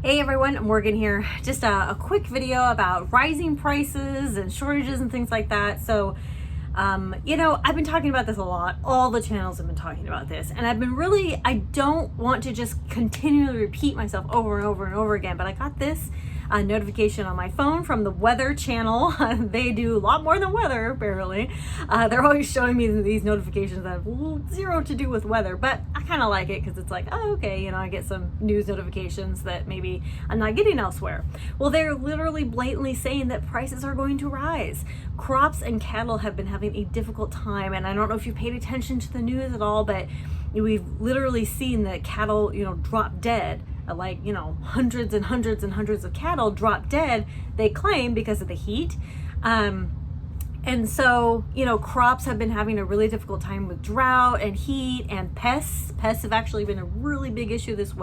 Hey everyone, Morgan here. Just a quick video about rising prices and shortages and things like that. So, I've been talking about this a lot. All the channels have been talking about this. And I don't want to just continually repeat myself over and over and over again, but I got this notification on my phone from the weather channel. They do a lot more than weather, apparently. They're always showing me these notifications that have zero to do with weather, but I kind of like it because it's like, oh, okay, I get some news notifications that maybe I'm not getting elsewhere. Well, they're literally blatantly saying that prices are going to rise. Crops and cattle have been having a difficult time, and I don't know if you paid attention to the news at all, but we've literally seen that cattle, drop dead. Hundreds and hundreds and hundreds of cattle drop dead, they claim, because of the heat. And so, crops have been having a really difficult time with drought and heat and pests. Pests have actually been a really big issue this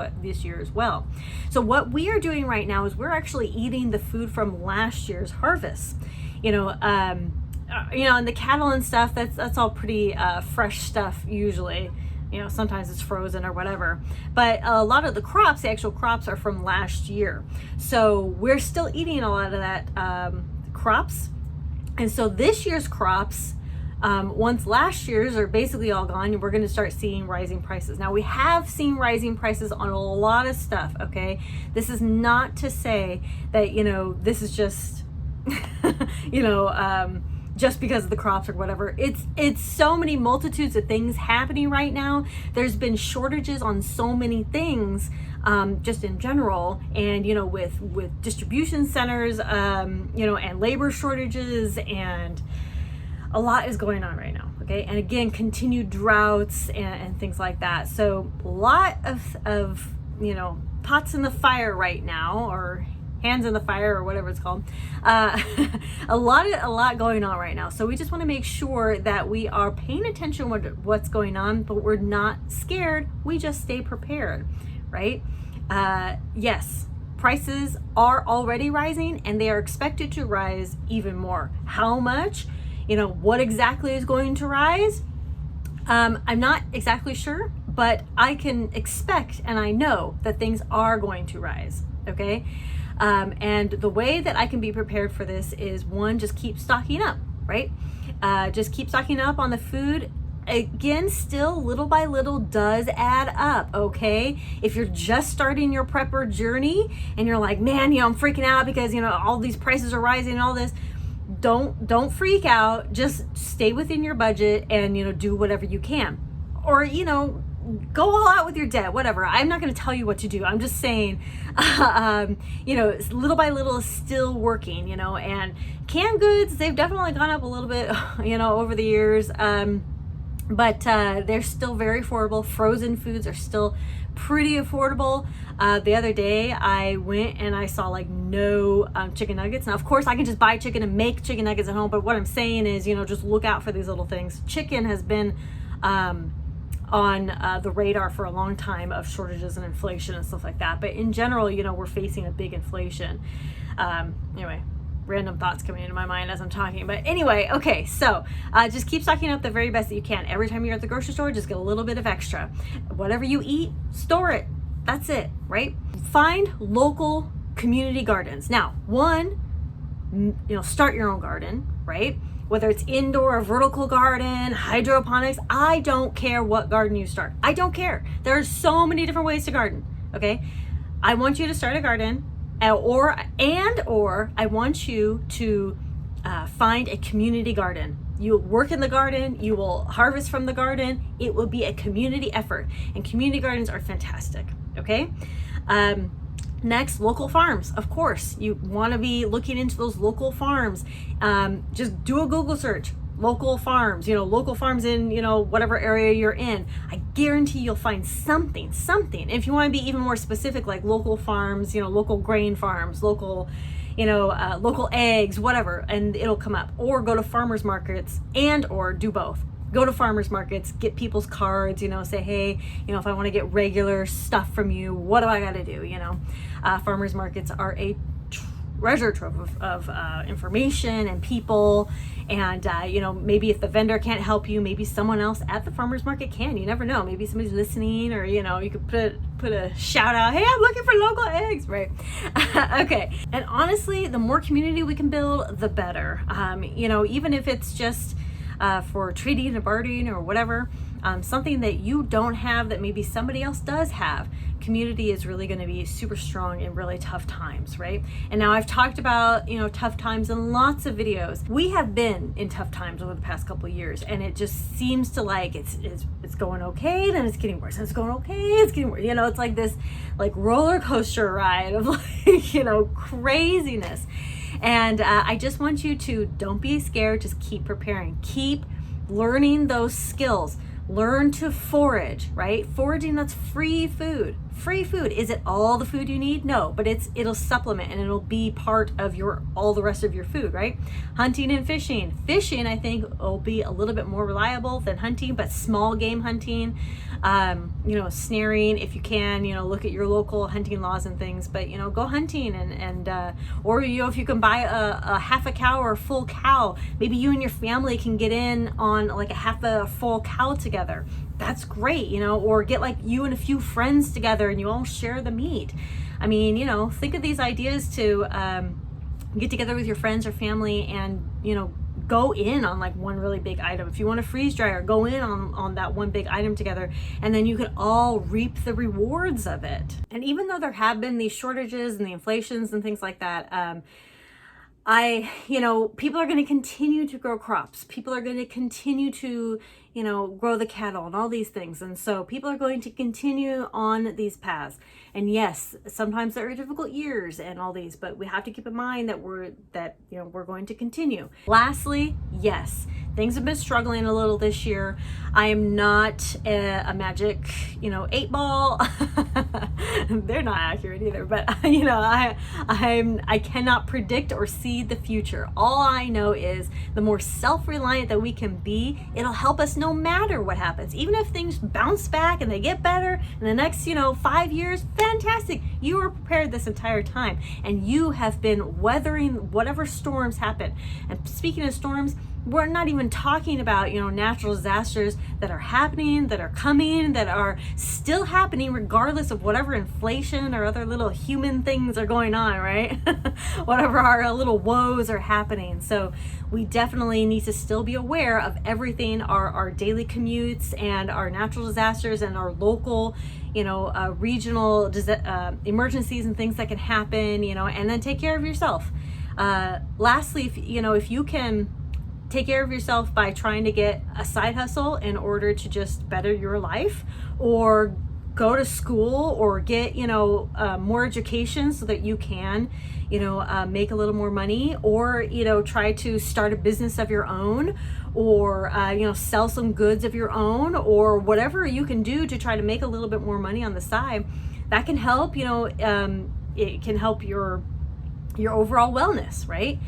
year as well. So what we are doing right now is we're actually eating the food from last year's harvest. And the cattle and stuff, that's all pretty fresh stuff usually. Sometimes it's frozen or whatever. But a lot of the crops, the actual crops, are from last year. So we're still eating a lot of that crops. And so this year's crops, once last year's are basically all gone, we're going to start seeing rising prices. Now, we have seen rising prices on a lot of stuff, okay? This is not to say that, this is just, just because of the crops or whatever. It's so many multitudes of things happening right now. There's been shortages on so many things, just in general, and with distribution centers, and labor shortages, and a lot is going on right now. Okay, and again, continued droughts and things like that. So a lot of pots in the fire right now, or hands in the fire, or whatever it's called. A lot going on right now. So we just want to make sure that we are paying attention to what's going on, but we're not scared. We just stay prepared, right? Yes, prices are already rising, and they are expected to rise even more. How much? What exactly is going to rise? I'm not exactly sure, but I can expect, and I know that things are going to rise. Okay. And the way that I can be prepared for this is, one, just keep stocking up, right? Just keep stocking up on the food. Again, still little by little does add up, okay? If you're just starting your prepper journey and you're like, man, I'm freaking out because, all these prices are rising and all this, don't freak out. Just stay within your budget and, do whatever you can. Or, go all out with your debt, whatever. I'm not going to tell you what to do. I'm just saying, little by little is still working, and canned goods, they've definitely gone up a little bit, over the years. But they're still very affordable. Frozen foods are still pretty affordable. The other day I went and I saw no chicken nuggets. Now, of course, I can just buy chicken and make chicken nuggets at home. But what I'm saying is, just look out for these little things. Chicken has been, on the radar for a long time of shortages and inflation and stuff like that. But in general, we're facing a big inflation. Anyway, random thoughts coming into my mind as I'm talking. But anyway, okay, so just keep stocking up the very best that you can. Every time you're at the grocery store, just get a little bit of extra. Whatever you eat, store it. That's it, right? Find local community gardens. Now, one, start your own garden, right? Whether it's indoor or vertical garden, hydroponics, I don't care what garden you start. I don't care. There are so many different ways to garden, okay? I want you to start a garden, or I want you to find a community garden. You'll work in the garden, you will harvest from the garden. It will be a community effort, and community gardens are fantastic, okay? Next, local farms. Of course, you want to be looking into those local farms. Just do a Google search. Local farms, local farms in, whatever area you're in. I guarantee you'll find something. If you want to be even more specific, like local farms, local grain farms, local eggs, whatever, and it'll come up. Or go to farmers markets, or do both. Go to farmers markets, get people's cards, say, hey, if I want to get regular stuff from you, what do I got to do? Farmers markets are a treasure trove of information and people. And maybe if the vendor can't help you, maybe someone else at the farmers market can. You never know. Maybe somebody's listening, or you could put a shout out, hey, I'm looking for local eggs, right? Okay. And honestly, the more community we can build, the better. Even if it's just for trading and bartering or whatever, something that you don't have that maybe somebody else does have. Community is really going to be super strong in really tough times, right? And now I've talked about, tough times in lots of videos. We have been in tough times over the past couple of years, and it just seems to like it's going okay, then it's getting worse, and it's going okay, it's getting worse. It's like this roller coaster ride of craziness. And I just want you to don't be scared, just keep preparing, keep learning those skills. Learn to forage, right? Foraging, that's free food. Free food. Is it all the food you need? No, but it'll supplement, and it'll be part of all the rest of your food, right? Hunting and fishing. Fishing, I think, will be a little bit more reliable than hunting, but small game hunting, snaring if you can, look at your local hunting laws and things, but go hunting or if you can buy a half a cow or a full cow, maybe you and your family can get in on like a half a full cow together. That's great, or get like you and a few friends together and you all share the meat. I mean, think of these ideas to get together with your friends or family and, go in on like one really big item. If you want a freeze dryer, go in on that one big item together, and then you can all reap the rewards of it. And even though there have been these shortages and the inflations and things like that, people are going to continue to grow crops. People are going to continue to, grow the cattle and all these things. And so people are going to continue on these paths. And yes, sometimes there are difficult years and all these, but we have to keep in mind that we're going to continue. Lastly, yes, things have been struggling a little this year. I am not a magic, 8 ball. They're not accurate either, but I cannot predict or see the future. All I know is the more self-reliant that we can be, it'll help us no matter what happens. Even if things bounce back and they get better in the next, 5 years, fantastic. You were prepared this entire time, and you have been weathering whatever storms happen. And speaking of storms, we're not even talking about, natural disasters that are happening, that are coming, that are still happening regardless of whatever inflation or other little human things are going on, right? Whatever our little woes are happening. So we definitely need to still be aware of everything, our daily commutes and our natural disasters and our local, regional emergencies and things that can happen, and then take care of yourself. Lastly, if you can take care of yourself by trying to get a side hustle in order to just better your life, or go to school, or get more education so that you can make a little more money, or try to start a business of your own, or sell some goods of your own, or whatever you can do to try to make a little bit more money on the side, that can help. It can help your overall wellness, right?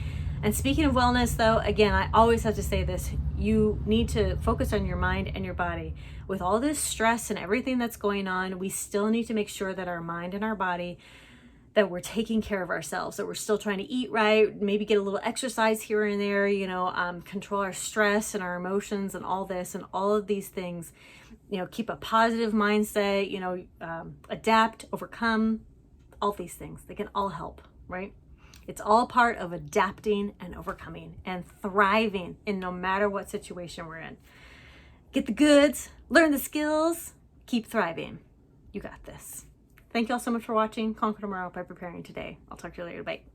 And speaking of wellness, though, again, I always have to say this: you need to focus on your mind and your body. With all this stress and everything that's going on, we still need to make sure that our mind and our body, that we're taking care of ourselves, that we're still trying to eat right, maybe get a little exercise here and there, control our stress and our emotions and all this and all of these things. Keep a positive mindset, adapt, overcome, all these things. They can all help, right? It's all part of adapting and overcoming and thriving in no matter what situation we're in. Get the goods, learn the skills, keep thriving. You got this. Thank you all so much for watching. Conquer tomorrow by preparing today. I'll talk to you later. Bye.